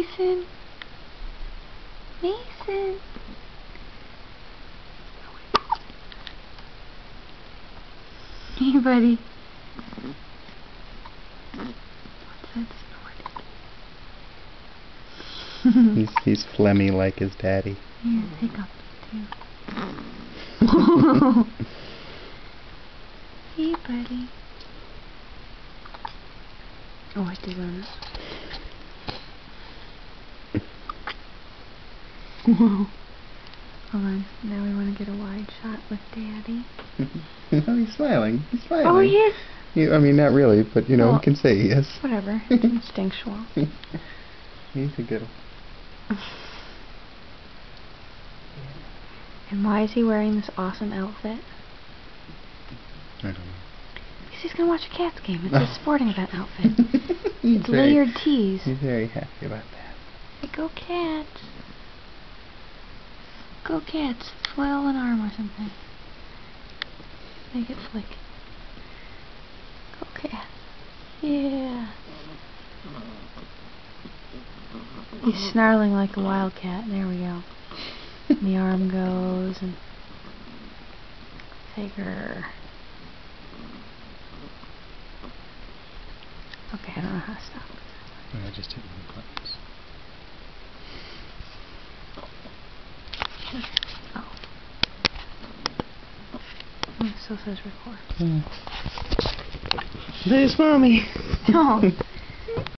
Mason. Mason. Hey, buddy. What's that snort? He's phlegmy like his daddy. He has hiccups too. Hey, buddy. Oh, I did run it. Whoa. Hold on. Now we want to get a wide shot with Daddy. Oh, he's smiling. He's smiling. Oh, he is? I mean, not really, but, you know, Well, you can say yes. Whatever. Instinctual. He's a good one. And why is he wearing this awesome outfit? I don't know. Because he's going to watch a Cats game. It's a sporting event outfit. It's very, layered tees. He's very happy about that. Hey, go Cats. Go Cats. Flail an arm or something. Make it flick. Go Cats. Yeah. He's snarling like a wildcat. There we go. And the arm goes and Tiger. Okay, I don't know how to stop. I just hit the buttons. Oh. It still says record. There's Mommy. Oh.